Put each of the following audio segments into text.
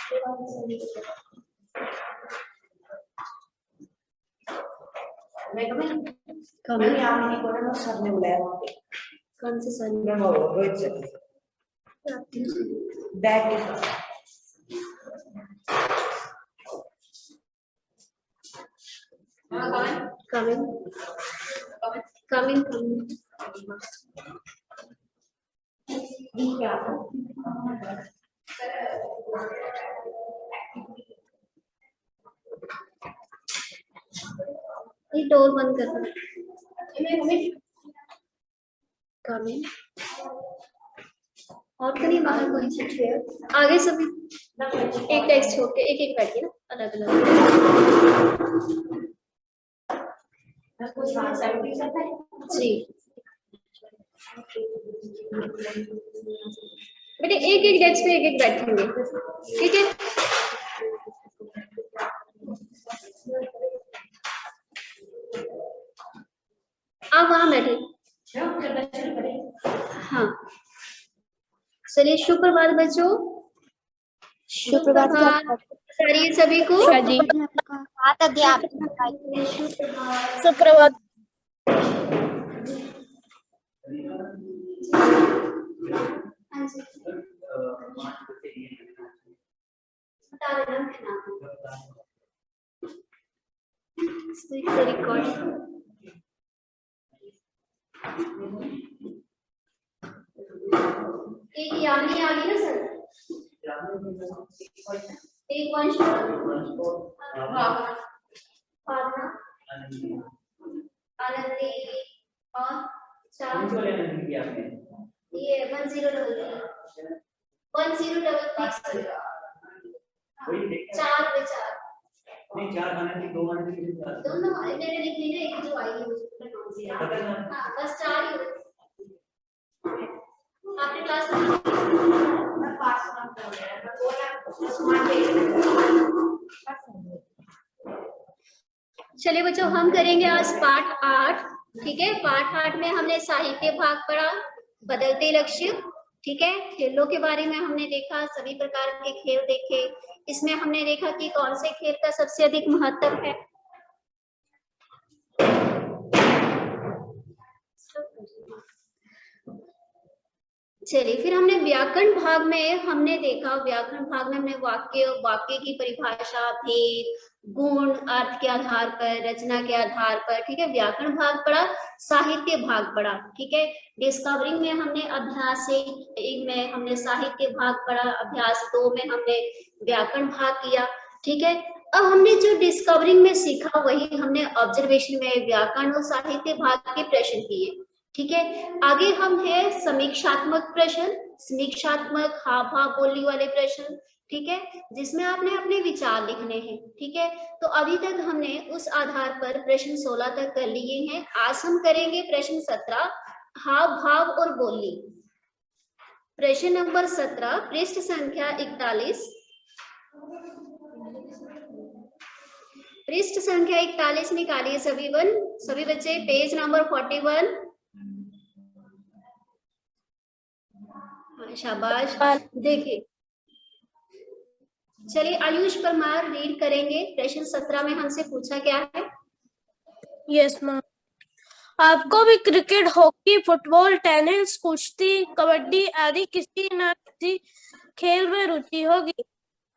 Sir ने बुलाया वहाँ पे। कौन से सर ने? वो रोहित सर। बैग के साथ। Come in. ये डोर बंद कर दो। Come in. और कहीं बाहर कोई चीज है? आगे सभी एक टेक्स्ट होके एक बैठिए ना, अलग अलग। जी बेटे एक डेस्क पे एक बैठेंगे, ठीक है? आप वहां बैठे। हाँ चलिए, सुप्रभात बच्चों। सुप्रभात सभी को। सुप्रभात। एक यानी आ गई ना सर, एक वंश आनंदी और चार ये 1033 चार पे चार नहीं, चार आनंदी दो आनंदी दोनों मैंने लिख ली ना, एक जो आई है हाँ बस चार ही आपके क्लास में पास चलिए बच्चों, हम करेंगे आज पाठ 8। ठीक है, पाठ 8 में हमने साहित्य भाग पढ़ा, बदलते लक्ष्य। ठीक है, खेलों के बारे में हमने देखा, सभी प्रकार के खेल देखे। इसमें हमने देखा कि कौन से खेल का सबसे अधिक महत्व है। चलिए, फिर हमने व्याकरण भाग में हमने देखा, व्याकरण भाग में हमने वाक्य की परिभाषा, भेद, गुण, अर्थ के आधार पर, रचना के आधार पर। ठीक है, व्याकरण भाग पढ़ा, साहित्य भाग पढ़ा। ठीक है, डिस्कवरिंग में हमने अभ्यास 1 में हमने साहित्य भाग पढ़ा, अभ्यास 2 में हमने व्याकरण भाग किया। ठीक है, अब हमने जो डिस्कवरिंग में सीखा वही हमने ऑब्जर्वेशन में व्याकरण और साहित्य भाग के प्रश्न किए। ठीक है, आगे हम है समीक्षात्मक प्रश्न, समीक्षात्मक हाव भाव बोली वाले प्रश्न। ठीक है, जिसमें आपने अपने विचार लिखने हैं। ठीक है, तो अभी तक हमने उस आधार पर प्रश्न 16 तक कर लिए हैं। आज हम करेंगे प्रश्न 17, हाव भाव और बोली। प्रश्न नंबर 17, पृष्ठ संख्या 41। पृष्ठ संख्या 41 निकालिए सभी बच्चे, पेज नंबर 41। शाबाश। देखिए, चलिए आयुष परमार रीड करेंगे। प्रश्न 17 में हमसे पूछा क्या है? Yes ma'am. आपको भी क्रिकेट, हॉकी, फुटबॉल, टेनिस, कुश्ती, कबड्डी आदि किसी न किसी खेल में रुचि होगी।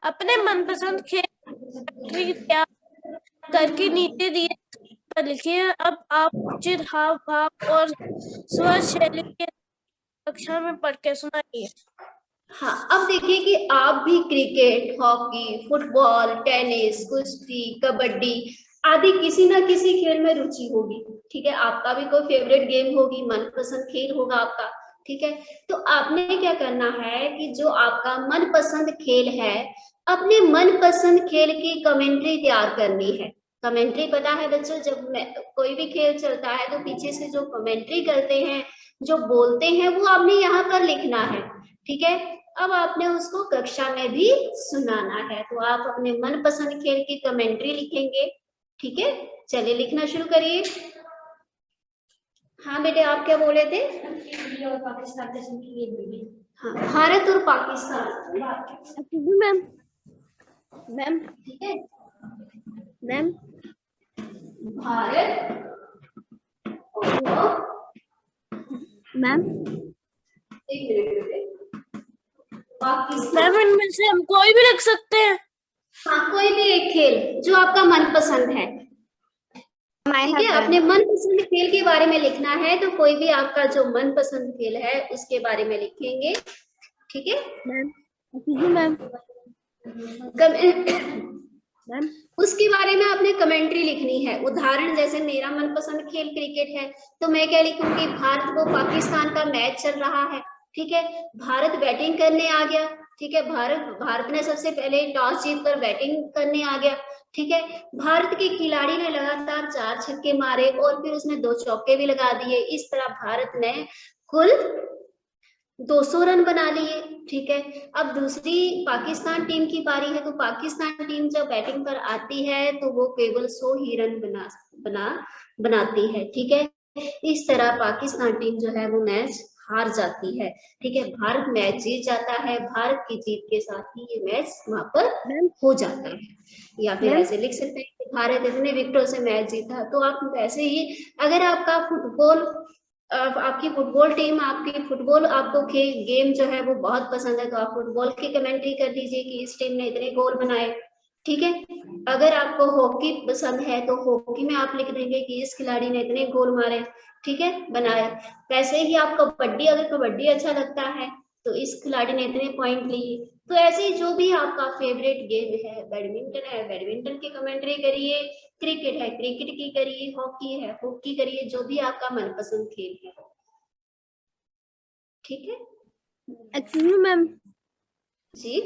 अपने मनपसंद खेल तैयार करके नीचे दिए पर लिखिए। अब आप उचित हाव भाव और स्वर शैली के कक्षा में पढ़ के सुनाइए। हाँ, अब देखिए कि आप भी क्रिकेट, हॉकी, फुटबॉल, टेनिस, कुश्ती, कबड्डी आदि किसी ना किसी खेल में रुचि होगी। ठीक है, आपका भी कोई फेवरेट गेम होगी, मनपसंद खेल होगा आपका। ठीक है, तो आपने क्या करना है कि जो आपका मनपसंद खेल है, अपने मनपसंद खेल की कमेंट्री तैयार करनी है। कमेंट्री पता है बच्चों, जब कोई भी खेल चलता है तो पीछे से जो कमेंट्री करते हैं, जो बोलते हैं, वो आपने यहाँ पर लिखना है। ठीक है, अब आपने उसको कक्षा में भी सुनाना है। तो आप अपने मनपसंद खेल की कमेंट्री लिखेंगे। ठीक है, चलिए लिखना शुरू करिए। हाँ बेटे, आप क्या बोले थे? हाँ, भारत और पाकिस्तान। Ma'am ma'am. ठीक है, मैम। भारत और मैम। एक मिनट, पाकिस्तान। मैम इनमें से हम कोई भी लिख सकते हैं? हाँ, कोई भी एक खेल जो आपका मनपसंद है। ठीक है, अपने मनपसंद खेल के बारे में लिखना है, तो कोई भी आपका जो मनपसंद खेल है उसके बारे में लिखेंगे। ठीक है मैम। मैम। उसके बारे में आपने कमेंट्री लिखनी है। उदाहरण जैसे मेरा मनपसंद खेल क्रिकेट है, तो मैं क्या लिखूंगी, भारत को पाकिस्तान का मैच चल रहा है। ठीक है, भारत बैटिंग करने आ गया। ठीक है, भारत ने सबसे पहले टॉस जीतकर बैटिंग करने आ गया। ठीक है, भारत के खिलाड़ी ने लगातार 4 छक्के मारे और फिर उसने 2 चौके भी लगा दिए। इस तरह भारत ने कुल 200 रन बना लिए। ठीक है, अब दूसरी पाकिस्तान टीम की बारी है, तो पाकिस्तान टीम जब बैटिंग पर आती है तो वो केवल 100 ही रन बनाती है। ठीक है, इस तरह पाकिस्तान टीम जो है वो मैच हार जाती है। ठीक है, भारत मैच जीत जाता है। भारत की जीत के साथ ही ये मैच वहां पर हो जाता है। या फिर ऐसे लिख सकते हैं कि भारत इतने विकेटों से मैच जीता। तो आप ऐसे ही, अगर आपका आपकी फुटबॉल टीम, आपकी फुटबॉल आपको गेम जो है वो बहुत पसंद है, तो आप फुटबॉल की कमेंट्री कर दीजिए कि इस टीम ने इतने गोल बनाए। ठीक है, अगर आपको हॉकी पसंद है तो हॉकी में आप लिख देंगे कि इस खिलाड़ी ने इतने गोल मारे। ठीक है, बनाए। वैसे ही आप कबड्डी, अगर कबड्डी अच्छा लगता है तो इस खिलाड़ी ने इतने पॉइंट लिए। तो ऐसे ही जो भी आपका फेवरेट गेम है, बैडमिंटन है, बैडमिंटन की कमेंट्री करिए, क्रिकेट है, क्रिकेट की करिए, हॉकी है, हॉकी करिए, जो भी आपका मनपसंद खेल है। ठीक है, एक्सक्यूज मी मैम। जी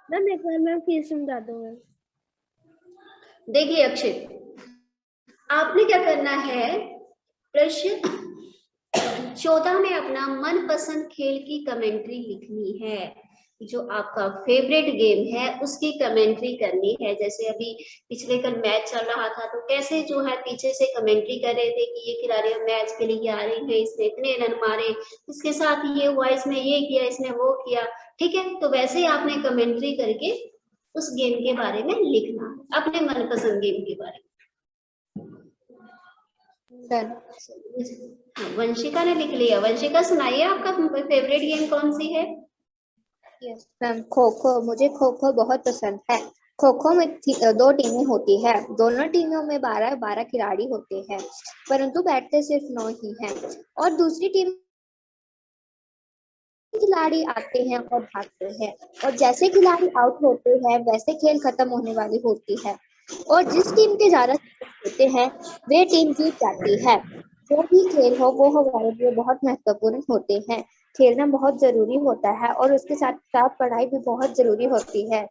मैम एक बार मैम फिर समझा दो मैम। देखिए अक्षय, आपने क्या करना है, प्रश्न 14 में अपना मनपसंद खेल की कमेंट्री लिखनी है। जो आपका फेवरेट गेम है उसकी कमेंट्री करनी है। जैसे अभी पिछले कल मैच चल रहा था, तो कैसे जो है पीछे से कमेंट्री कर रहे थे कि ये खिलाड़ी मैच के लिए आ रही है, इसने इतने रन मारे, इसके साथ ये हुआ, इसने ये किया, इसने वो किया। ठीक है, तो वैसे ही आपने कमेंट्री करके उस गेम के बारे में लिखना, अपने मनपसंद गेम के बारे में। वंशिका ने लिख लिया। वंशिका सुनाइए, आपका फेवरेट गेम कौन सी है? Yes ma'am, kho kho. मुझे खो खो बहुत पसंद है। खो खो में 2 टीमें होती है। दोनों टीमों में 12-12 खिलाड़ी होते हैं, परंतु बैठते सिर्फ 9 ही हैं। और दूसरी टीम खिलाड़ी आते हैं और भागते हैं, और जैसे खिलाड़ी आउट होते हैं वैसे खेल खत्म होने वाली होती है। और जिस टीम के ज्यादा होते हैं वे टीम जीत जाती है। जो भी खेल हो वो हमारे लिए बहुत महत्वपूर्ण होते हैं। खेलना बहुत जरूरी होता है और उसके साथ साथ पढ़ाई भी बहुत जरूरी होती है।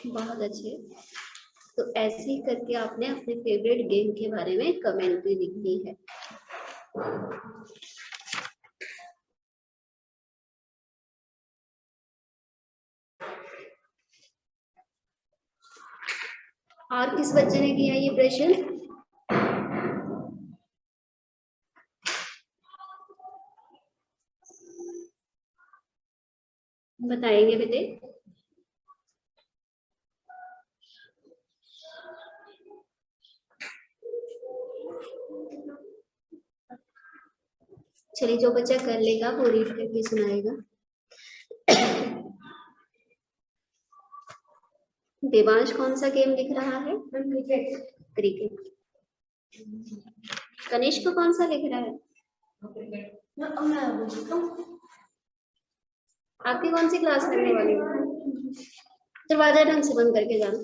बहुत अच्छे। तो ऐसे ही करके आपने अपने फेवरेट गेम के बारे में कमेंट्री लिखनी है। और किस बच्चे ने किया ये प्रश्न? बताएंगे बेटे? चलिए, जो बच्चा कर लेगा वो रीड करके सुनाएगा। देवांश कौन सा गेम लिख रहा है? क्रिकेट। क्रिकेट। कनिष्क कौन सा लिख रहा है? आपकी कौन सी क्लास करने वाली है? दरवाजा ढंग से बंद करके जाना,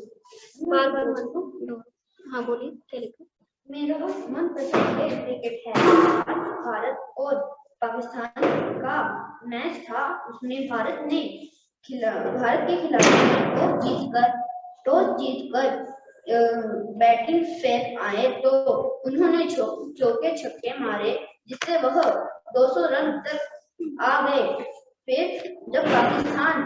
बार बार मत दो। हाँ बोलिए, क्या लिखा? मेरा मनपसंद खेल क्रिकेट है। भारत और पाकिस्तान का मैच था, उसमें भारत के खिलाड़ी टॉस जीतकर बैटिंग पे आए, तो उन्होंने चौके छक्के मारे, जिससे वह 200 रन तक आ गए। फिर जब पाकिस्तान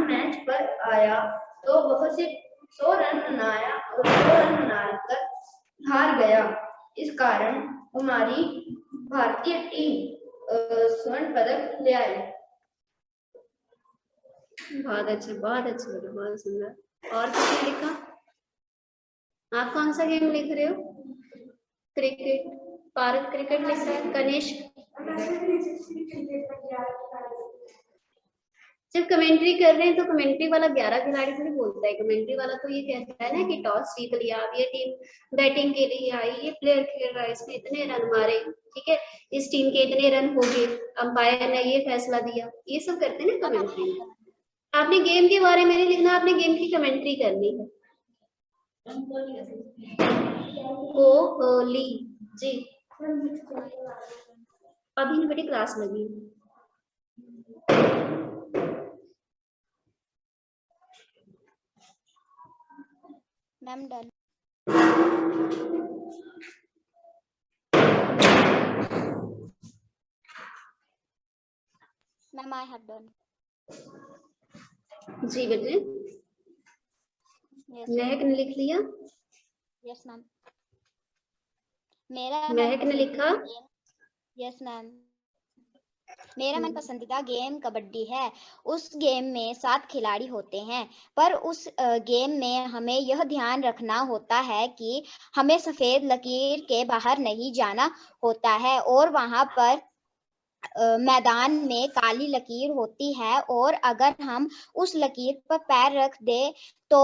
मैच पर आया तो वह सिर्फ 100 रन बनाया और 100 रन बनाकर हार गया। इस कारण हमारी भारतीय टीम स्वर्ण पदक ले आई। बहुत अच्छे बेटे, बहुत सुंदर। और किसने लिखा? आप कौन सा गेम लिख रहे हो? क्रिकेट। पारस क्रिकेट लिख रहा है। कनिष्क जब कमेंट्री कर रहे हैं तो कमेंट्री वाला 11 खिलाड़ी थोड़ी बोलता है। कमेंट्री वाला तो ये कहता है ना कि टॉस जीत लिया, अब ये टीम बैटिंग के लिए आई, ये प्लेयर खेल रहा है, इसने इतने रन मारे, ठीक है, इस टीम के इतने रन हो गए, अंपायर ने ये फैसला दिया, ये सब करते हैं ना कमेंट्री में। आपने गेम के बारे में नहीं लिखना, आपने गेम की कमेंट्री करनी है। कोहली जी, अभी बेटी क्लास लगी। Ma'am done. Ma'am I have done. जी बेटे, महक ने लिख लिया? Yes ma'am. मेरा महक ने लिखा? Yes ma'am. मेरा मन पसंदीदा गेम कबड्डी है। उस गेम में 7 खिलाड़ी होते हैं, पर उस गेम में हमें यह ध्यान रखना होता है कि हमें सफेद लकीर के बाहर नहीं जाना होता है, और वहां पर मैदान में काली लकीर होती है, और अगर हम उस लकीर पर पैर रख दे तो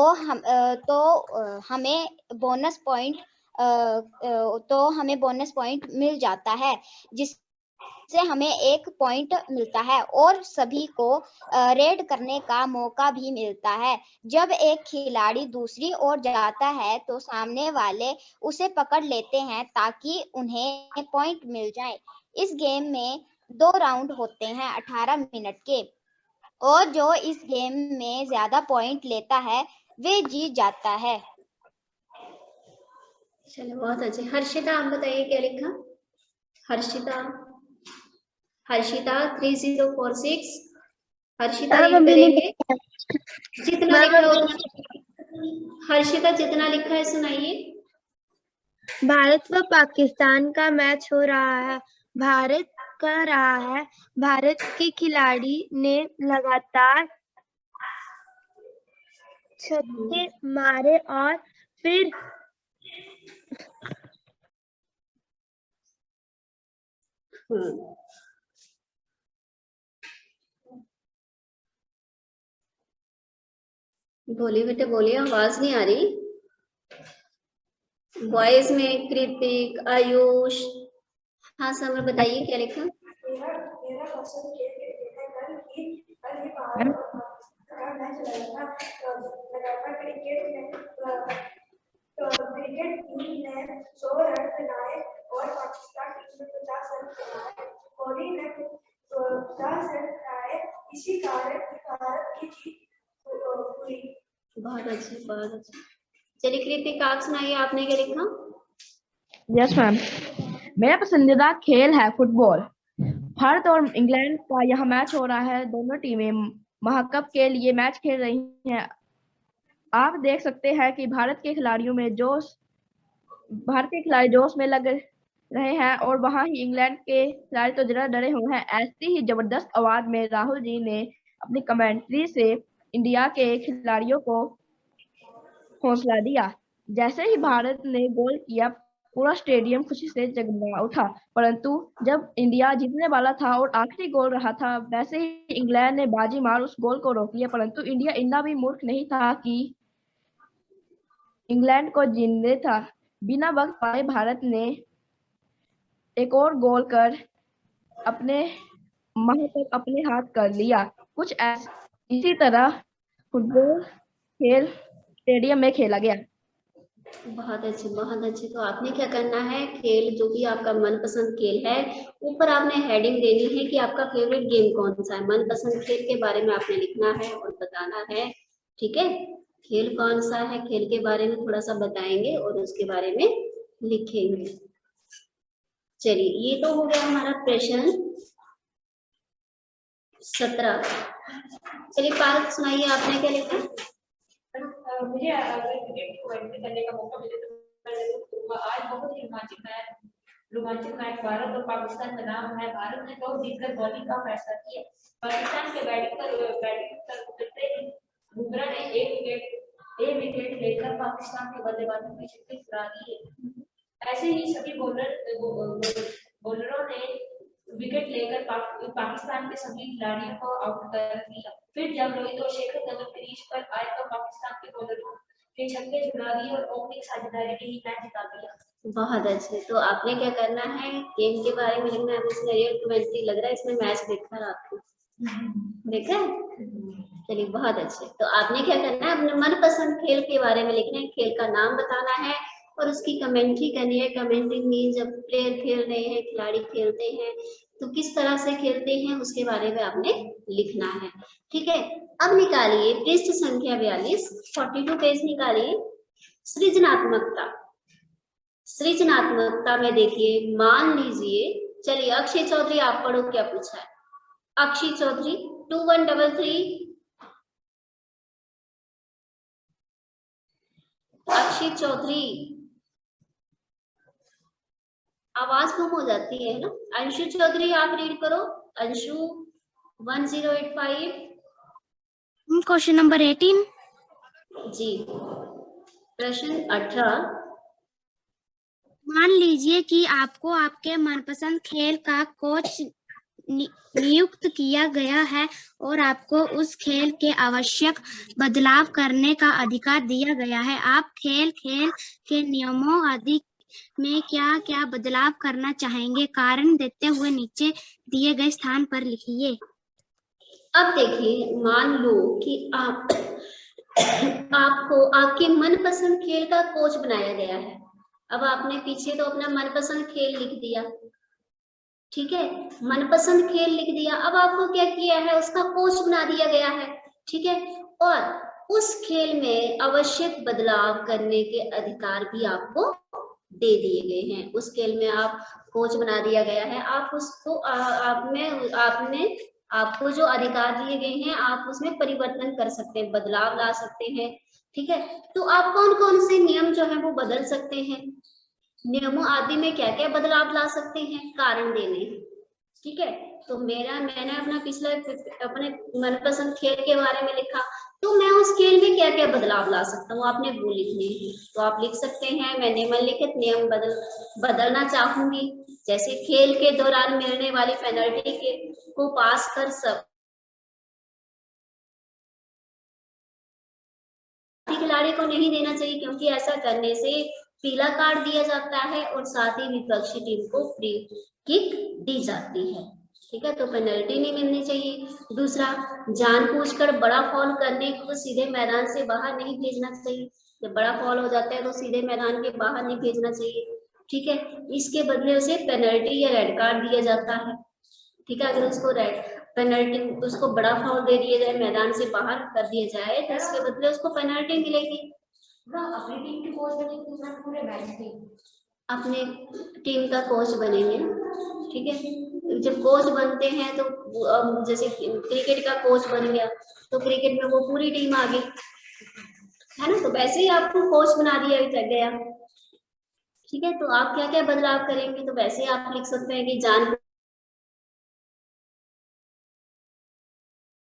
हमें बोनस पॉइंट मिल जाता है, जिससे हमें 1 पॉइंट मिलता है, और सभी को रेड करने का मौका भी मिलता है। जब एक खिलाड़ी दूसरी ओर जाता है तो सामने वाले उसे पकड़ लेते हैं ताकि उन्हें पॉइंट मिल जाए। इस गेम में 2 राउंड होते हैं 18 मिनट के, और जो इस गेम में ज्यादा पॉइंट लेता है वे जीत जाता है। चलो बहुत अच्छे। हर्षिता आप बताइए क्या लिखा? हर्षिता 3046। हर्षिता रीड करेंगे जितना लिखा हो। हर्षिता जितना लिखा है सुनाइए। भारत व पाकिस्तान का मैच हो रहा है। भारत कर रहा है। भारत के खिलाड़ी ने लगातार 36 मारे और फिर बोलिए बेटे बोलिए, आवाज नहीं आ रही। बॉयज में कृतिक, आयुष, हाँ समर बताइए क्या लिखा? मेरा पसंद क्रिकेट है। कल ही भारत और पाकिस्तान का मैच लगातार क्रिकेट टीम ने 100 रन बनाए और पाकिस्तान टीम ने 50 रन बनाए। कोहली ने 50 रन बनाए, इसी कारण भारत की जीत हुई। बहुत अच्छे बहुत अच्छे। चलिए कृतिक आप सुनाइए, आपने क्या लिखा? Yes ma'am. मेरा पसंदीदा खेल है फुटबॉल। भारत और इंग्लैंड का यह मैच हो रहा है। दोनों टीमें महाकप के लिए मैच खेल रही हैं। आप देख सकते हैं कि भारतीय खिलाड़ी जोश में लग रहे हैं, और वहां ही इंग्लैंड के खिलाड़ी तो जरा डरे हुए हैं। ऐसी ही जबरदस्त आवाज में राहुल जी ने अपनी कमेंट्री से इंडिया के खिलाड़ियों को हौसला दिया। जैसे ही भारत ने गोल किया, पूरा स्टेडियम खुशी से जगमगा उठा। परंतु जब इंडिया जीतने वाला था और आखिरी गोल रहा था, वैसे ही इंग्लैंड ने बाजी मार उस गोल को रोक लिया। परंतु इंडिया इतना भी मूर्ख नहीं था कि इंग्लैंड को जीतने था। बिना वक्त पाए भारत ने एक और गोल कर अपने महाकप अपने हाथ कर लिया। कुछ इसी तरह फुटबॉल खेल स्टेडियम में खेला गया। बहुत अच्छे बहुत अच्छे। तो आपने क्या करना है, खेल जो भी आपका मनपसंद खेल है, ऊपर आपने हेडिंग देनी है कि आपका फेवरेट गेम कौन सा है। मनपसंद खेल के बारे में आपने लिखना है और बताना है, ठीक है। खेल कौन सा है, खेल के बारे में थोड़ा सा बताएंगे और उसके बारे में लिखेंगे। चलिए ये तो हो गया हमारा प्रश्न 17। चलिए पार्थ सुनाइए, आपने क्या लिखा? मुझे अगर क्रिकेट को कमेंट्री करने का मौका मिले तो मैं जरूर करूंगा। आज बहुत ही रोमांचक मैच रोमांचक मैच भारत और पाकिस्तान का नाम है। भारत ने टॉस जीतकर बॉलिंग का फैसला किया। पाकिस्तान के बैटिंग पर उतरते ही बुमराह ने एक विकेट लेकर पाकिस्तान के बल्लेबाजों के छक्के छुड़ा दिए। ऐसे ही सभी बॉलरों ने विकेट लेकर पाकिस्तान के सभी खिलाड़ियों को आउट कर दिया। फिर जब रोहित और शेखर धवन क्रीज पर आए तो पाकिस्तान के बॉलरों के छक्के छुड़ा दिए और ओपनिंग साझेदारी ने ही मैच जिता दिया। बहुत अच्छे। तो आपने क्या करना है, गेम के बारे में लिखना है। इसमें रियल कमेंट्री लग रहा है, इसमें मैच देखा है आपको, देखा है? चलिए बहुत अच्छे। तो आपने क्या करना है, अपने मनपसंद खेल के बारे में लिखना है, खेल का नाम बताना है और उसकी कमेंट्री करनी है। कमेंट्री मीन जब प्लेयर खेल रहे हैं, खिलाड़ी खेलते हैं तो किस तरह से खेलते हैं उसके बारे में आपने लिखना है। ठीक है, अब निकालिए पृष्ठ संख्या 42, 42 पेज निकालिए। सृजनात्मकता। सृजनात्मकता में देखिए, मान लीजिए, चलिए अक्षय चौधरी आप पढ़ो क्या पूछा है। अक्षय चौधरी 2133। अक्षय चौधरी, आवाज कम हो जाती है ना। अंशु चौधरी आप रीड करो। अंशु 1085। क्वेश्चन नंबर 18 जी, प्रश्न 18। मान लीजिए कि आपको आपके मनपसंद खेल का कोच नियुक्त किया गया है और आपको उस खेल के आवश्यक बदलाव करने का अधिकार दिया गया है। आप खेल के नियमों आदि में क्या क्या बदलाव करना चाहेंगे? कारण देते हुए नीचे दिए गए स्थान पर लिखिए। अब देखिए, मान लो कि आपको आपके मनपसंद खेल का कोच बनाया गया है। अब आपने पीछे तो अपना मनपसंद खेल लिख दिया, ठीक है, मनपसंद खेल लिख दिया। अब आपको क्या किया है, उसका कोच बना दिया गया है, ठीक है, और उस खेल में आवश्यक बदलाव करने के अधिकार भी आपको दे दिए गए हैं। उस खेल में आप कोच बना दिया गया है, आप उसको आपको जो अधिकार दिए गए हैं आप उसमें परिवर्तन कर सकते हैं, बदलाव ला सकते हैं। ठीक है, तो आप कौन कौन से नियम जो है वो बदल सकते हैं, नियमों आदि में क्या क्या बदलाव ला सकते हैं, कारण देने हैं। ठीक है, तो मैंने अपना पिछला अपने मनपसंद खेल के बारे में लिखा, तो मैं उस खेल में क्या क्या बदलाव ला सकता हूँ आपने वो लिखने हैं। तो आप लिख सकते हैं, मैं निम्नलिखित नियम बदलना चाहूंगी, जैसे खेल के दौरान मिलने वाली पेनल्टी को पास कर खिलाड़ी को नहीं देना चाहिए, क्योंकि ऐसा करने से पीला कार्ड दिया जाता है और साथ ही विपक्षी टीम को फ्री किक दी जाती है। ठीक है, तो पेनल्टी नहीं मिलनी चाहिए। दूसरा, जानबूझकर बड़ा फॉल करने को सीधे मैदान से बाहर नहीं भेजना चाहिए। जब बड़ा फॉल हो जाता है तो सीधे मैदान के बाहर नहीं भेजना चाहिए। ठीक है, इसके बदले उसे पेनल्टी या रेड कार्ड दिया जाता है। ठीक है, अगर उसको पेनल्टी उसको बड़ा फाउल दे दिया जाए, मैदान से बाहर कर दिया जाए, तो इसके बदले उसको पेनल्टी मिलेगी। अपनी टीम के कोच बनेंगे, पूरे मैच की अपने टीम का कोच बनेंगे। ठीक है, जब कोच बनते हैं तो जैसे क्रिकेट का कोच बन गया तो क्रिकेट में वो पूरी टीम आ गई, है ना, तो वैसे ही आपको कोच बना दिया गया। ठीक है, तो आप क्या क्या बदलाव करेंगे, तो वैसे आप लिख सकते हैं कि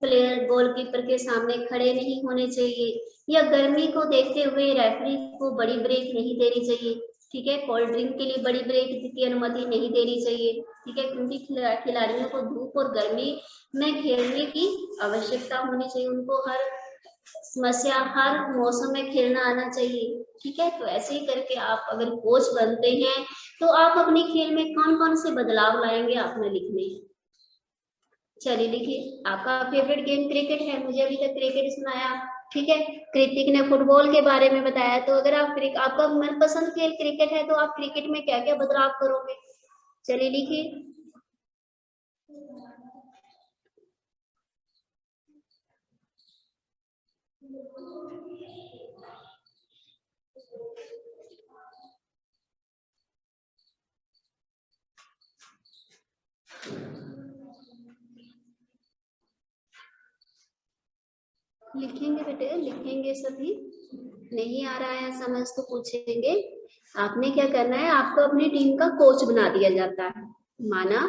प्लेयर गोलकीपर के सामने खड़े नहीं होने चाहिए, या गर्मी को देखते हुए रेफरी को बड़ी ब्रेक नहीं देनी चाहिए। ठीक है, कोल्ड ड्रिंक के लिए बड़ी ब्रेक की अनुमति नहीं देनी चाहिए। ठीक है, क्योंकि खिलाड़ियों को धूप और गर्मी में खेलने की आवश्यकता होनी चाहिए, उनको हर समस्या हर मौसम में खेलना आना चाहिए। ठीक है, तो ऐसे ही करके आप अगर कोच बनते हैं तो आप अपने खेल में कौन कौन से बदलाव लाएंगे आपने लिखने हैं। चलिए लिखिए, आपका फेवरेट गेम क्रिकेट है, मुझे अभी तक क्रिकेट सुनाया। ठीक है, कृतिक ने फुटबॉल के बारे में बताया, तो अगर आपका मनपसंद खेल क्रिकेट है तो आप क्रिकेट में क्या क्या बदलाव करोगे, चलिए लिखिए। लिखेंगे बेटे, लिखेंगे, सभी नहीं आ रहा है समझ तो पूछेंगे। आपने क्या करना है, आपको अपनी टीम का कोच बना दिया जाता है। माना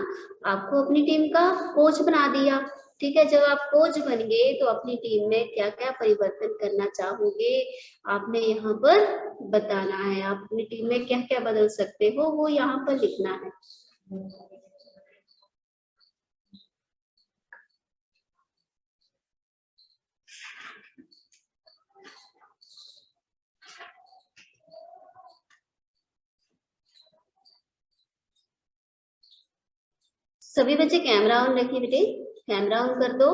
आपको अपनी टीम का कोच बना दिया, ठीक है। जब आप कोच बन गए तो अपनी टीम में क्या क्या परिवर्तन करना चाहोगे आपने यहाँ पर बताना है। आप अपनी टीम में क्या क्या बदल सकते हो वो यहाँ पर लिखना है। सभी बच्चे कैमरा ऑन रखिए बेटे, कैमरा ऑन कर दो।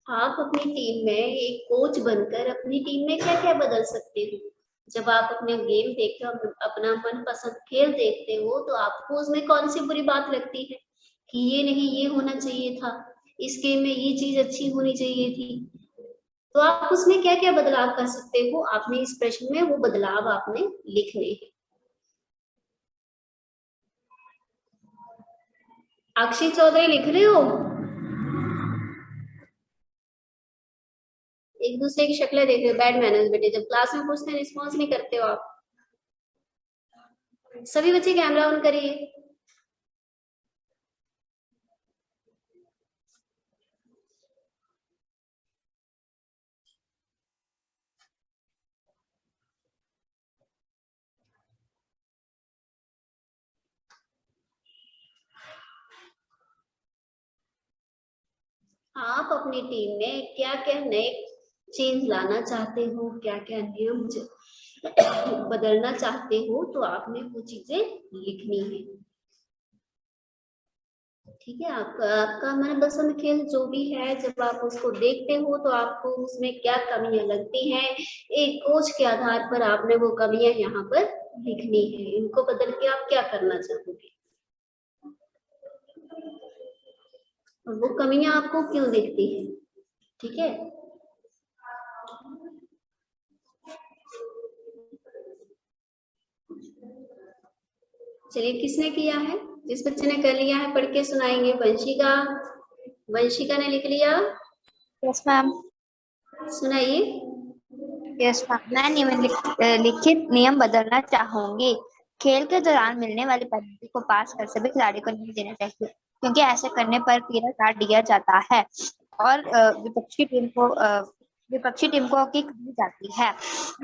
आप अपनी टीम में एक कोच बनकर अपनी टीम में क्या क्या बदल सकते हो। जब आप अपने गेम देखते हो, अपना मनपसंद खेल देखते हो, तो आपको उसमें कौन सी बुरी बात लगती है कि ये नहीं, ये होना चाहिए था, इस गेम में ये चीज अच्छी होनी चाहिए थी। तो आप उसमें क्या क्या बदलाव कर सकते हो, आपने इस प्रश्न में वो बदलाव आपने लिखने हैं। अक्षय चौधरी लिख रहे हो? एक दूसरे की शक्लें देख रहे हो, बैड मैनर्स बेटे। जब क्लास में पूछते हैं रिस्पॉन्स नहीं करते हो आप। सभी बच्चे कैमरा ऑन करिए। आप अपनी टीम में क्या क्या नए चेंज लाना चाहते हो, क्या क्या नियम बदलना चाहते हो, तो आपने वो चीजें लिखनी है, ठीक है। आपका मनपसंद खेल जो भी है, जब आप उसको देखते हो तो आपको उसमें क्या कमियां लगती हैं, एक कोच के आधार पर आपने वो कमियां यहाँ पर लिखनी है। इनको बदल के आप क्या करना चाहोगे और वो कमियां आपको क्यों दिखती है, ठीक है। चलिए, किसने किया है? जिस बच्चे ने कर लिया है पढ़ के सुनाएंगे। वंशिका, वंशिका ने लिख लिया? Yes ma'am. सुनाइए। यस मैम, मैं निम्नलिखित नियम बदलना चाहूंगी। खेल के दौरान मिलने वाली पेनल्टी को पास कर सभी खिलाड़ी को नहीं देना चाहिए, क्योंकि ऐसे करने पर पीला कार्ड दिया जाता है और विपक्षी टीम को किक दी जाती है।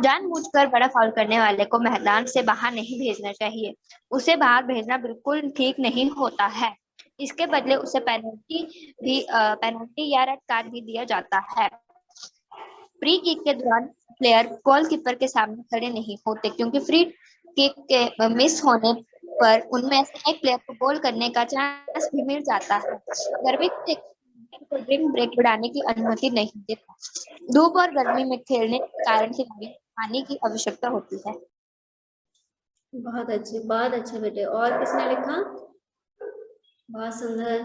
जानबूझकर बड़ा फाउल करने वाले को मैदान से बाहर नहीं भेजना चाहिए। उसे बाहर भेजना बिल्कुल ठीक नहीं होता है। इसके बदले उसे पेनल्टी या रेड कार्ड भी दिया जाता है। फ्री किक के दौरान प्लेयर गोलकीपर के सामने खड़े नहीं होते, क्योंकि फ्री किक के मिस होने पर उनमें से एक प्लेयर को गोल करने का चांस भी मिल जाता है। ड्रिंक ब्रेक बढ़ाने की अनुमति नहीं देता। धूप और गर्मी में खेलने के कारण खिलाड़ी पानी की आवश्यकता होती है। बहुत अच्छे बेटे। और किसने लिखा? बहुत सुंदर।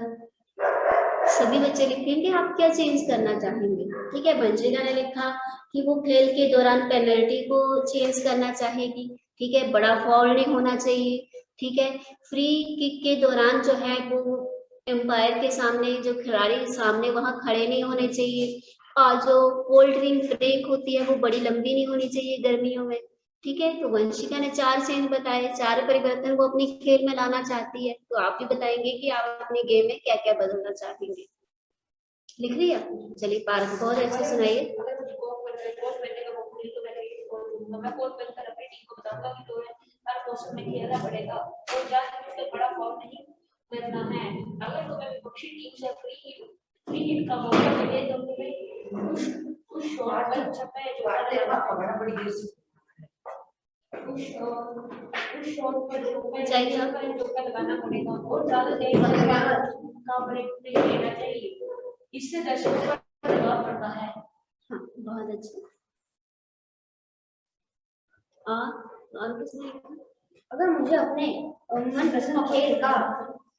सभी बच्चे लिखेंगे आप क्या चेंज करना चाहेंगे, ठीक है। वंशिका ने लिखा कि वो खेल के दौरान पेनल्टी को चेंज करना चाहेगी, ठीक है। बड़ा फाउल नहीं होना चाहिए, ठीक है। फ्री किक के दौरान जो है वो एम्पायर के सामने, जो खिलाड़ी सामने वहां खड़े नहीं होने चाहिए, और जो कोल्ड ड्रिंक ब्रेक होती है वो बड़ी लंबी नहीं होनी चाहिए गर्मियों में, ठीक है। तो वंशिका ने 4 चेंज बताए, 4 परिवर्तन वो अपनी खेल में लाना चाहती है। तो आप भी बताएंगे कि आप अपने गेम में क्या क्या बदलना चाहेंगे। लिख लिया? चलिए पार्थ, बहुत अच्छे सुनाइए। मैं कोच बनकर अपनी टीम को बताऊंगा कि तुम्हें हर पोस्ट में खेलना पड़ेगा और जानबूझकर बड़ा फाउल नहीं करना है। अगर तुम्हें विपक्षी टीम से फ्री हिट का मौका मिले तो तुम्हें उस शॉट पर छक्का या चौका लगाना पड़ेगा और ज्यादा देर का ब्रेक नहीं लेना चाहिए। इससे दर्शकों पर दबाव पड़ता है। हाँ, बहुत अच्छा। और किसने? अगर मुझे अपने मनपसंद खेल का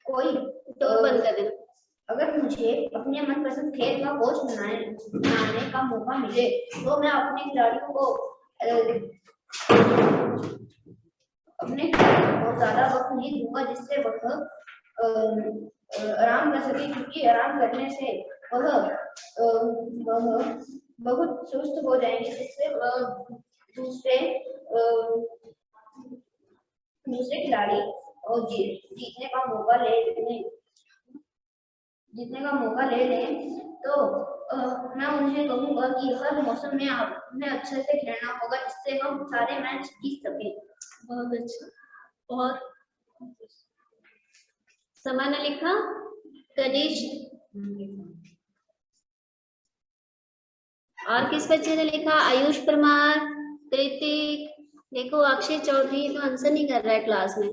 कोई तो बंद कर देना। अगर मुझे अपने मनपसंद खेल का कोच बनाने का मौका मिले तो मैं अपने खिलाड़ियों को ज्यादा वक्त नहीं दूंगा जिससे वह आराम कर सके, क्योंकि आराम करने से वह बहुत सुस्त हो जाएंगे, जिससे वह दूसरे खिलाड़ी और जीतने का मौका ले लें तो मैं उन्हें कहूंगा कि हर मौसम में आपने अच्छे से खेलना होगा, जिससे हम सारे मैच जीत सकें। बहुत अच्छा। और समा ने लिखा, कनिष्क, और किस बच्चे ने लिखा? आयुष परमार, कृतिक। देखो अक्षय चौधरी तो आंसर नहीं कर रहा है क्लास में।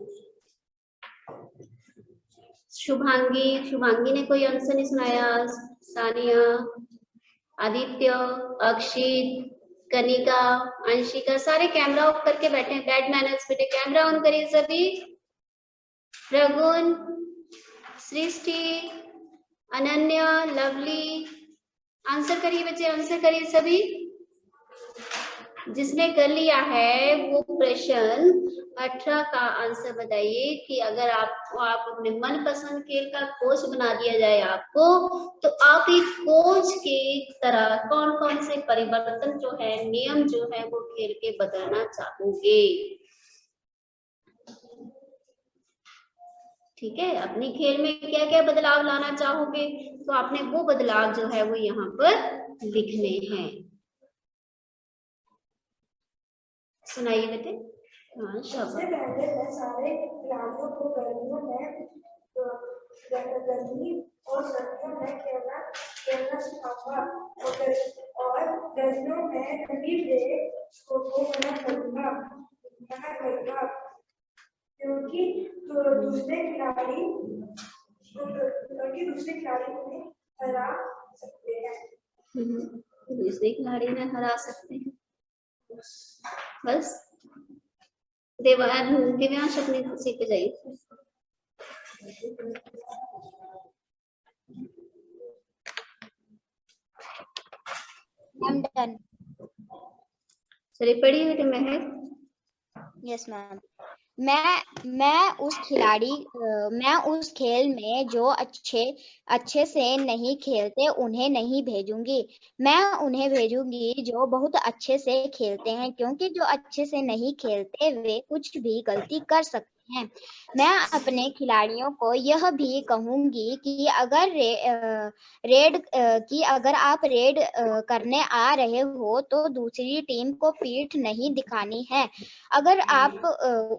शुभांगी ने कोई आंसर नहीं सुनाया। सानिया, आदित्य, अक्षित, कनिका, अंशिका, सारे कैमरा ऑफ करके बैठे हैं। बैड मैनर्स बेटे, कैमरा ऑन करिए सभी। प्रगुण, सृष्टि, अनन्या, लवली, आंसर करिए बच्चे, आंसर करिए सभी। जिसने कर लिया है वो प्रश्न 18 का आंसर बताइए कि अगर आप अपने मनपसंद खेल का कोच बना दिया जाए आपको, तो आप एक कोच की तरह कौन कौन से परिवर्तन जो है, नियम जो है वो खेल के बदलना चाहोगे? ठीक है, अपनी खेल में क्या क्या बदलाव लाना चाहोगे, तो आपने वो बदलाव जो है वो यहाँ पर लिखने हैं। सुनाइए बेटे। हाँ, सबसे पहले मैं सारे खिलाड़ियों को गर्मियों में गर्मी और सर्दियों में खेलना सिखाऊंगा और गर्मियों में ठंडी ब्रेक को मना करूंगा क्योंकि दूसरे खिलाड़ी उन्हें हरा सकते हैं। दूसरे खिलाड़ी ने हरा सकते हैं। बस दिव्यांश अपनी सीट पे जाइए। I'm done. चलिए पढ़िए बेटे महक। Yes ma'am. मैं उस खेल में जो अच्छे से नहीं खेलते उन्हें नहीं भेजूंगी। मैं उन्हें भेजूंगी जो बहुत अच्छे से खेलते हैं, क्योंकि जो अच्छे से नहीं खेलते वे कुछ भी गलती कर सकते हैं। मैं अपने खिलाड़ियों को यह भी कहूंगी कि अगर आप रेड करने आ रहे हो तो दूसरी टीम को पीठ नहीं दिखानी है। अगर आप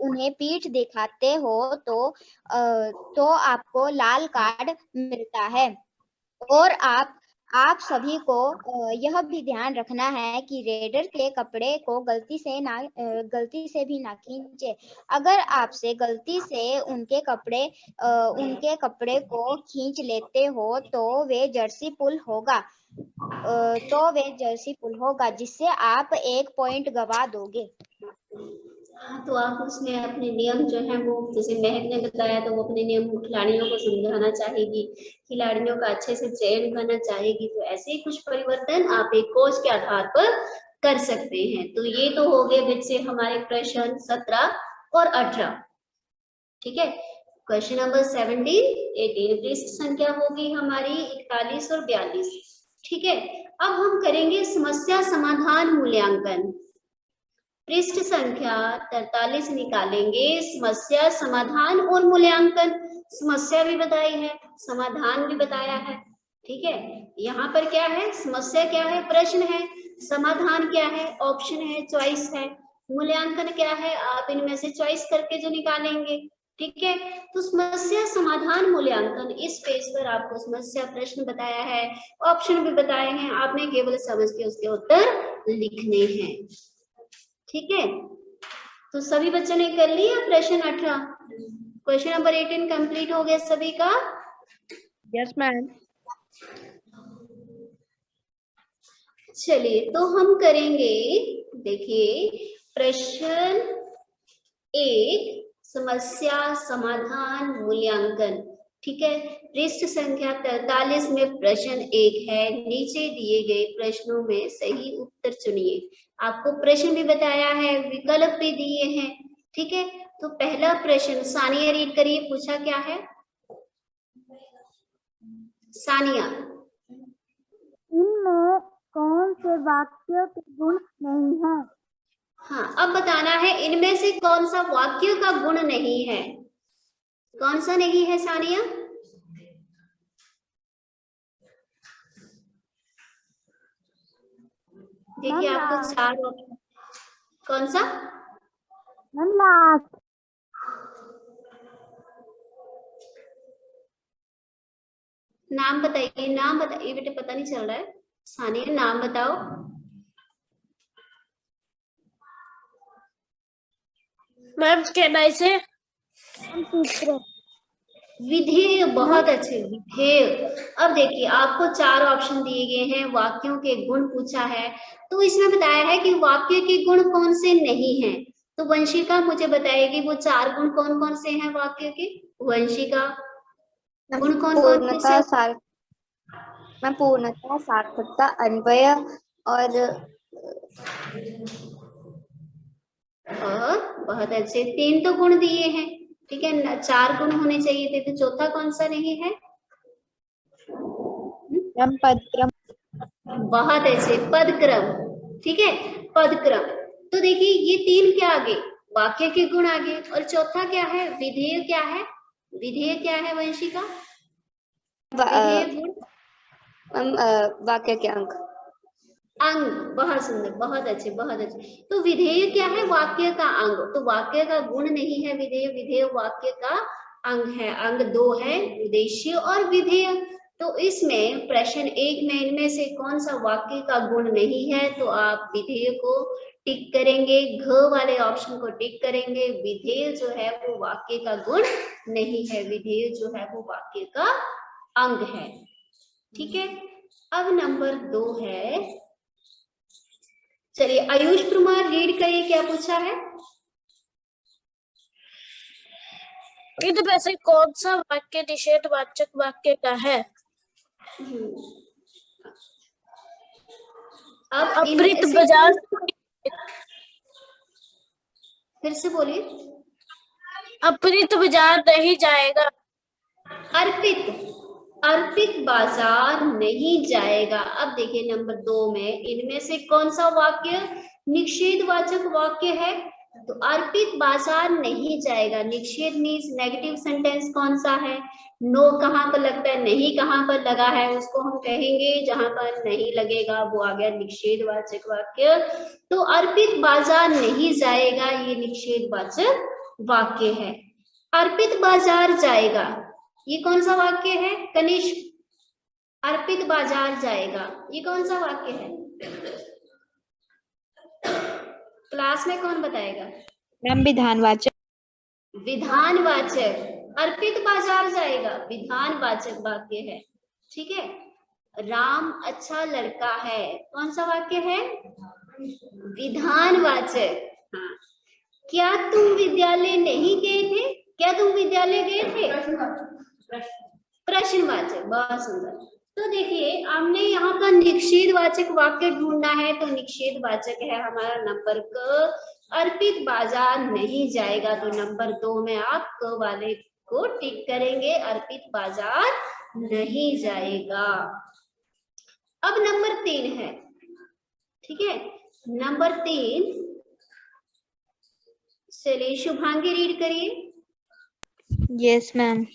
उन्हें पीठ दिखाते हो तो आपको लाल कार्ड मिलता है। और आप सभी को यह भी ध्यान रखना है कि रेडर के कपड़े को गलती से भी ना खींचे। अगर आपसे गलती से उनके कपड़े को खींच लेते हो तो वे जर्सी पुल होगा जिससे आप 1 पॉइंट गवा दोगे। हाँ, तो आप उसमें अपने नियम जो है वो, जैसे महक ने बताया, तो वो अपने नियम खिलाड़ियों को समझाना चाहेगी, खिलाड़ियों का अच्छे से चयन करना चाहेगी। तो ऐसे ही कुछ परिवर्तन आप एक कोच के आधार पर कर सकते हैं। तो ये तो हो गए बच्चे हमारे प्रश्न 17 और 18। ठीक है, क्वेश्चन नंबर 17, 18 पृष्ठ संख्या होगी हमारी 41 और 42। ठीक है, अब हम करेंगे समस्या समाधान मूल्यांकन। पृष्ठ संख्या 43 निकालेंगे, समस्या समाधान और मूल्यांकन। समस्या भी बताई है, समाधान भी बताया है। ठीक है, यहाँ पर क्या है, समस्या क्या है, प्रश्न है, समाधान क्या है, ऑप्शन है, चॉइस है, मूल्यांकन क्या है, आप इनमें से चॉइस करके जो निकालेंगे। ठीक है, तो समस्या समाधान मूल्यांकन, इस पेज पर आपको समस्या प्रश्न बताया है, ऑप्शन भी बताए हैं, आपने केवल समझ के उसके उत्तर लिखने हैं। ठीक है, तो सभी बच्चों ने कर लिया प्रश्न 18। क्वेश्चन नंबर 18 कंप्लीट हो गया सभी का? Yes ma'am. चलिए, तो हम करेंगे, देखिए प्रश्न 1 समस्या समाधान मूल्यांकन। ठीक है। पृष्ठ संख्या 43 में प्रश्न 1 है। नीचे दिए गए प्रश्नों में सही उत्तर चुनिए। आपको प्रश्न भी बताया है, विकल्प भी दिए हैं, ठीक है। तो पहला प्रश्न सानिया रीड करिए, पूछा क्या है सानिया? इनमें कौन से वाक्य के गुण नहीं है? हाँ, अब बताना है इनमें से कौन सा वाक्य का गुण नहीं है। कौन सा नहीं है सानिया? देखिए आपको 4 ऑप्शन। कौन सा? नाम बताइए, नाम बताइए बेटे, पता नहीं चल रहा है। सानिया नाम बताओ। मैम कैन आई से? विधेय, बहुत अच्छे, विधेय। अब देखिए आपको 4 ऑप्शन दिए गए हैं, वाक्यों के गुण पूछा है, तो इसमें बताया है कि वाक्य के गुण कौन से नहीं हैं। तो वंशिका मुझे बताएगी वो 4 गुण कौन कौन से हैं वाक्य के। वंशिका, गुण कौन कौन से? पूर्णता, सार्थकता, अन्वय और बहुत अच्छे, 3 तो गुण दिए हैं, ठीक है। 4 गुण होने चाहिए थे, तो चौथा कौन सा नहीं है? पदक्रम। बहुत अच्छे, पदक्रम, ठीक है, पदक्रम। तो देखिए ये 3 क्या आगे, वाक्य के गुण आगे, और चौथा क्या है? विधेय। क्या है विधेय? क्या है वंशिका? विधेय गुण, वाक्य के अंग। अंग, बहुत सुंदर, बहुत अच्छे, बहुत अच्छे। तो विधेय क्या है? वाक्य का अंग। तो वाक्य का गुण नहीं है विधेय, विधेय वाक्य का अंग है। अंग 2 है, उद्देश्य और विधेय। तो इसमें प्रश्न 1 में इनमें से कौन सा वाक्य का गुण नहीं है? तो आप विधेय को टिक करेंगे, घ वाले ऑप्शन को टिक करेंगे। विधेय जो है वो वाक्य का गुण नहीं है, विधेय जो है वो वाक्य का अंग है, ठीक है। अब नंबर 2 है, चलिए आयुष कुमार रीड करिए, क्या पूछा है? इनमें वैसे कौन सा वाक्य निषेधवाचक वाक्य का है? अब अप्रित बाजार, फिर से बोलिए। अप्रित बाजार नहीं जाएगा। अर्पित बाजार नहीं जाएगा। अब देखिए नंबर 2 में इनमें से कौन सा वाक्य निषेधवाचक वाक्य है? तो अर्पित बाजार नहीं जाएगा। निषेध मीन्स नेगेटिव सेंटेंस कौन सा है? नो कहाँ पर लगता है, नहीं कहाँ पर लगा है, उसको हम कहेंगे। जहां पर नहीं लगेगा वो आ गया निषेधवाचक वाक्य। तो अर्पित बाजार नहीं जाएगा, ये निषेधवाचक वाक्य है। अर्पित बाजार जाएगा, ये कौन सा वाक्य है कनिष्क? अर्पित बाजार जाएगा, ये कौन सा वाक्य है? क्लास में कौन बताएगा? मैम विधानवाचक। विधानवाचक, अर्पित बाजार जाएगा, विधानवाचक वाक्य है, ठीक है। राम अच्छा लड़का है, कौन सा वाक्य है? विधानवाचक। हाँ, क्या तुम विद्यालय नहीं गए थे? क्या तुम विद्यालय गए थे? प्रश्नवाचक, बहुत सुंदर। तो देखिए हमने यहाँ का निषेधवाचक वाक्य ढूंढना है, तो निषेधवाचक है हमारा नंबर क। अर्पित बाजार नहीं जाएगा, तो नंबर 2 में आप क वाले को टिक करेंगे, अर्पित बाजार नहीं जाएगा। अब नंबर 3 है, ठीक है। नंबर 3, चलिए शुभांगी रीड करिए। Yes ma'am.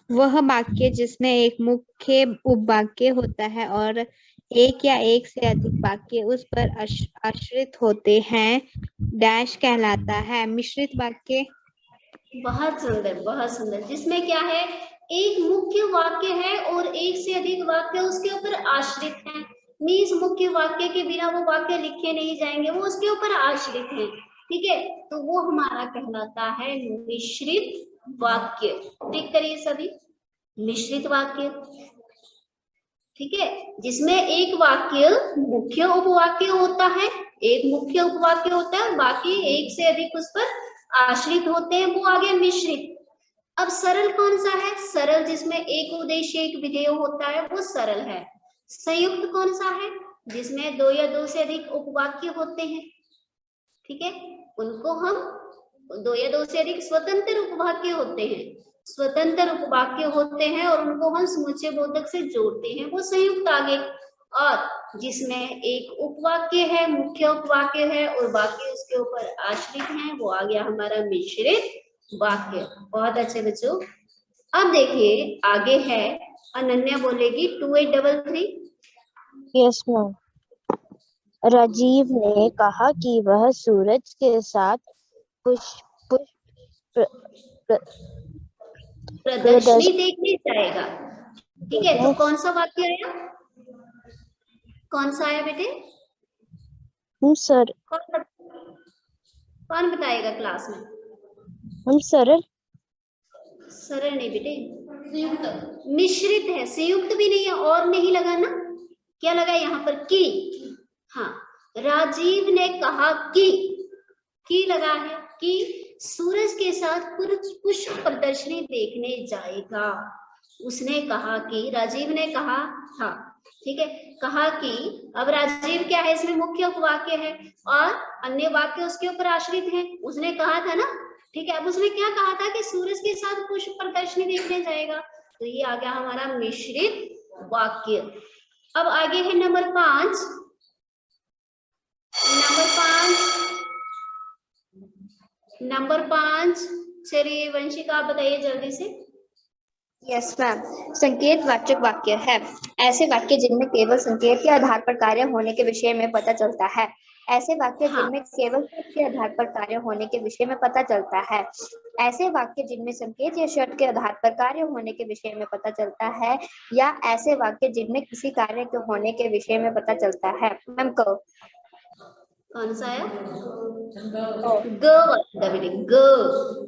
वह वाक्य जिसमें एक मुख्य उपवाक्य होता है और एक या एक से अधिक वाक्य उस पर आश्रित होते हैं, डैश कहलाता है। मिश्रित वाक्य। बहुत सुंदर, बहुत सुंदर। जिसमें क्या है, एक मुख्य वाक्य है और एक से अधिक वाक्य उसके ऊपर आश्रित हैं। मीन्स मुख्य वाक्य के बिना वो वाक्य लिखे नहीं जाएंगे, वो उसके ऊपर आश्रित हैं, ठीक है। तो वो हमारा कहलाता है मिश्रित वाक्य। टिक करिए सभी, मिश्रित वाक्य, ठीक है। जिसमें एक वाक्य मुख्य उपवाक्य होता है, एक मुख्य उपवाक्य होता है, बाकी एक से अधिक उस पर आश्रित होते हैं, वो आ गया मिश्रित। अब सरल कौन सा है? सरल जिसमें एक उद्देश्य एक विधेय होता है वो सरल है। संयुक्त कौन सा है? जिसमें दो या दो से अधिक उपवाक्य होते हैं, ठीक है, उनको हम दो या दो से अधिक स्वतंत्र उपवाक्य होते हैं, स्वतंत्र उपवाक्य होते हैं और उनको हम समुच्चय बोधक से जोड़ते हैं, वो संयुक्त आ गए। और जिसमें एक उपवाक्य है, मुख्य उपवाक्य है और बाकी उसके ऊपर आश्रित हैं, वो आ गया हमारा मिश्रित वाक्य। बहुत अच्छे बच्चों। अब देखिए आगे है, अनन्या बोलेगी 2833। Yes ma'am. राजीव ने कहा कि वह सूरज के साथ पुष्प प्रदर्शनी देखने जाएगा, ठीक है। तो कौन सा वाक्य आया? कौन सा आया बेटे? सर कौन बताएगा क्लास में? हम सरल नहीं बेटे, मिश्रित है, संयुक्त भी नहीं है। और नहीं लगा ना, क्या लगा यहाँ पर? की। हाँ, राजीव ने कहा कि लगा है कि सूरज के साथ पुष्प प्रदर्शनी देखने जाएगा। उसने कहा कि, राजीव ने कहा था, ठीक है, कहा कि। अब राजीव क्या है? इसमें मुख्य वाक्य है और अन्य वाक्य उसके ऊपर आश्रित हैं। उसने कहा था ना, ठीक है। अब उसने क्या कहा था कि सूरज के साथ पुष्प प्रदर्शनी देखने जाएगा, तो ये आ गया हमारा मिश्रित वाक्य। अब आगे है नंबर 5। नंबर 5 चलिए वंशिका आप बताइए जल्दी से। Yes ma'am. संकेत वाचक वाक्य है ऐसे वाक्य जिनमें केवल संकेत के आधार पर कार्य होने के विषय में पता चलता है। ऐसे वाक्य जिनमें केवल शर्त के आधार पर कार्य होने के विषय में पता चलता है। ऐसे वाक्य जिनमें संकेत या शर्त के आधार पर कार्य होने के विषय में पता चलता है, या ऐसे वाक्य जिनमें किसी कार्य के होने के विषय में पता चलता है। मैम कौन सा है? ग।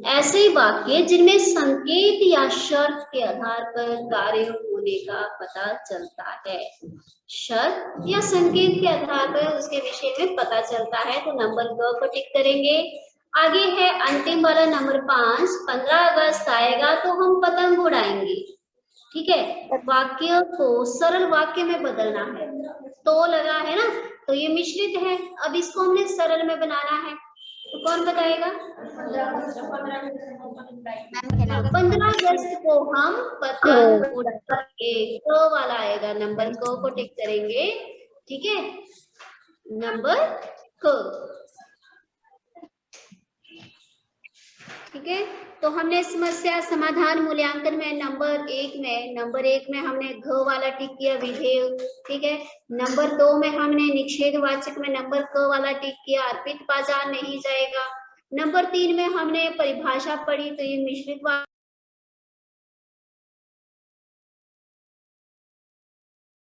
ऐसे वाक्य जिनमें संकेत या शर्त के आधार पर कार्य होने का पता चलता है। शर्त या संकेत के आधार पर उसके विषय में पता चलता है, तो नंबर ग को टिक करेंगे। आगे है अंतिम वाला नंबर 5। 15 अगस्त आएगा तो हम पतंग उड़ाएंगे, ठीक है। वाक्य को सरल वाक्य में बदलना है, तो लगा है ना, तो ये मिश्रित है। अब इसको हमने सरल में बनाना है, तो कौन बताएगा? 15 अगस्त को हम पतंग उड़ाएंगे, तो वाला आएगा, नंबर को टिक करेंगे, ठीक है। नंबर को, ठीक है। तो हमने समस्या समाधान मूल्यांकन में नंबर 1 में हमने घ वाला टिक किया विधेय, ठीक है। नंबर 2 में हमने निषेधवाचक में नंबर क वाला टिक किया, अर्पित बाजार नहीं जाएगा। नंबर 3 में हमने परिभाषा पढ़ी, तो ये मिश्रित